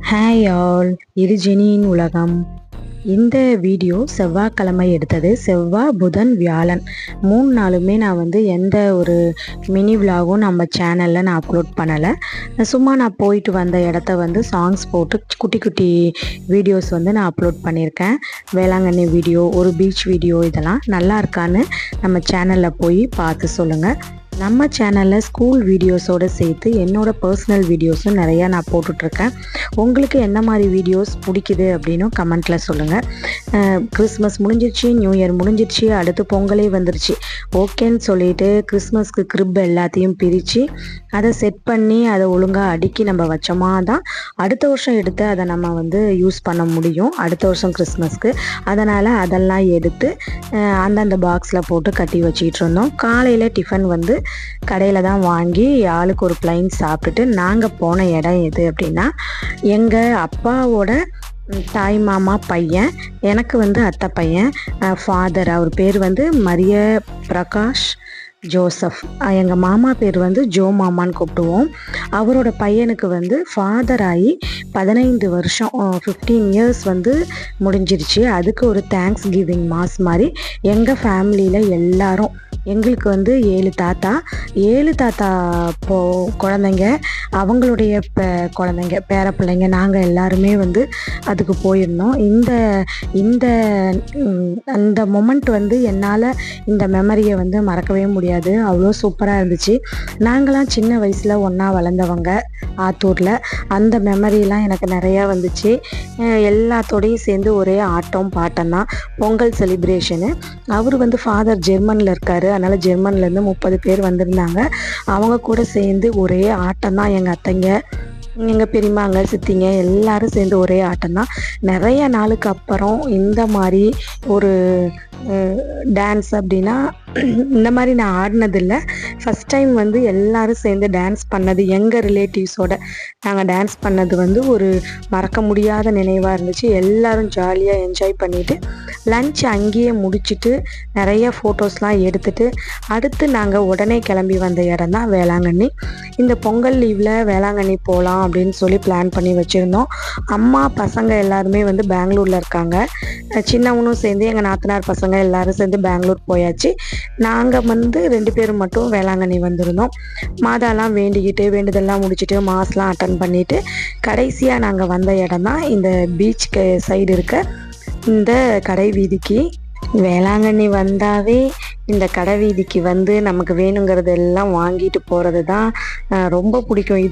Hi all, இது ஜெனியின் உலகம். இந்த வீடியோ செவ்வாய்க்கிழமை எடுத்தது. செவ்வாய், புதன், வியாழன் 3 நாளுமே நான் வந்து எந்த ஒரு மினி விலாகும் நம்ம சேனலில் நான் அப்லோட் பண்ணலை. சும்மா நான் போயிட்டு வந்த இடத்த வந்து சாங்ஸ் போட்டு குட்டி குட்டி வீடியோஸ் வந்து நான் அப்லோட் பண்ணியிருக்கேன். வேளாங்கண்ணி வீடியோ, ஒரு பீச் வீடியோ, இதெல்லாம் நல்லா இருக்கான்னு நம்ம சேனலில் போய் பார்த்து சொல்லுங்கள். நம்ம சேனலில் ஸ்கூல் வீடியோஸோடு சேர்த்து என்னோடய பர்சனல் வீடியோஸும் நிறையா நான் போட்டுட்ருக்கேன். உங்களுக்கு என்ன மாதிரி வீடியோஸ் பிடிக்குது அப்படின்னு கமெண்ட்டில் சொல்லுங்கள். கிறிஸ்மஸ் முடிஞ்சிருச்சு, நியூ இயர் முடிஞ்சிருச்சு, அடுத்து பொங்கலே வந்துருச்சு. ஓகேன்னு சொல்லிட்டு கிறிஸ்மஸ்க்கு கிரிப் எல்லாத்தையும் பிரித்து அதை செட் பண்ணி அதை ஒழுங்காக அடுக்கி நம்ம வச்சோமா தான் அடுத்த வருஷம் எடுத்து அதை நம்ம வந்து யூஸ் பண்ண முடியும், அடுத்த வருஷம் கிறிஸ்மஸ்க்கு. அதனால் அதெல்லாம் எடுத்து அந்தந்த பாக்ஸில் போட்டு கட்டி வச்சிக்கிட்டு இருந்தோம். காலையில் டிஃபன் வந்து கடையில் தான் வாங்கி ஆளுக்கு ஒரு பிளைன் சாப்பிட்டுட்டு நாங்கள் போன இடம் எது அப்படின்னா, எங்கள் அப்பாவோட தாய் மாமா பையன், எனக்கு வந்து அத்தை பையன், ஃபாதர், அவர் பேர் வந்து மரிய பிரகாஷ் ஜோசப். எங்கள் மாமா பேர் வந்து ஜோ மாமான்னு கூப்பிடுவோம். அவரோட பையனுக்கு வந்து ஃபாதர் ஆகி 15 வருஷம் 15 இயர்ஸ் வந்து முடிஞ்சிருச்சு. அதுக்கு ஒரு தேங்க்ஸ் கிவிங் மாஸ் மாதிரி எங்கள் ஃபேமிலியில் எல்லாரும், எங்களுக்கு வந்து 7 தாத்தா குழந்தைங்க, அவங்களுடைய குழந்தைங்க, பேர பிள்ளைங்க, நாங்கள் எல்லாருமே வந்து அதுக்கு போயிருந்தோம். இந்த மொமெண்ட் வந்து என்னால் இந்த மெமரியை வந்து மறக்கவே முடியாது. அவ்வளோ சூப்பராக இருந்துச்சு. நாங்களாம் சின்ன வயசில் ஒன்றா வளர்ந்தவங்க ஆத்தூரில். அந்த மெமரிலாம் எனக்கு நிறையா வந்துச்சு. எல்லாத்தோடையும் சேர்ந்து ஒரே ஆட்டம் பாட்டம் தான். பொங்கல் செலிப்ரேஷனு. அவர் வந்து ஃபாதர் ஜெர்மனில் இருக்கார், அதனால் ஜெர்மன்லேருந்து 30 பேர் வந்திருந்தாங்க. அவங்க கூட சேர்ந்து ஒரே ஆட்டம் தான். எங்கள் அத்தைங்க, எங்கள் பெரியம்மாங்க, சித்திங்க எல்லாரும் சேர்ந்து ஒரே ஆட்டம் தான். நிறைய நாளுக்கு அப்புறம் இந்த மாதிரி ஒரு டான்ஸ் அப்படின்னா இந்த மாதிரி நான் ஆடினதில்லை. ஃபஸ்ட் டைம் வந்து எல்லோரும் சேர்ந்து டான்ஸ் பண்ணது, எங்கள் ரிலேட்டிவ்ஸோட நாங்கள் டான்ஸ் பண்ணது வந்து ஒரு மறக்க முடியாத நினைவாக இருந்துச்சு. எல்லோரும் ஜாலியாக என்ஜாய் பண்ணிவிட்டு லன்ச் அங்கேயே முடிச்சுட்டு நிறைய ஃபோட்டோஸ்லாம் எடுத்துகிட்டு அடுத்து நாங்கள் உடனே கிளம்பி வந்த இடம் தான் வேளாங்கண்ணி. இந்த பொங்கல் லீவில் வேளாங்கண்ணி போகலாம் அப்படின்னு சொல்லி பிளான் பண்ணி வச்சுருந்தோம். அம்மா பசங்க எல்லாருமே வந்து பெங்களூரில் இருக்காங்க. சின்னவனும் சேர்ந்து, எங்கள் நாத்தனார் பசங்க எல்லாரும் சேர்ந்து பெங்களூர் போயாச்சு. நாங்கள் வந்து 2 பேரும் மட்டும் வேளாங்கண்ணி வந்திருந்தோம். மாதாலாம் வேண்டுதெல்லாம் முடிச்சுட்டு மாஸ்லாம் அட்டன் பண்ணிவிட்டு கடைசியாக நாங்கள் வந்த இடம் தான் இந்த பீச் சைடு இருக்க இந்த கடை வீதிக்கு. வேளாங்கண்ணி வந்தாவே இந்த கடை வீதிக்கு வந்து நமக்கு வேணுங்கிறது எல்லாம் வாங்கிட்டு போகிறது தான் ரொம்ப பிடிக்கும்.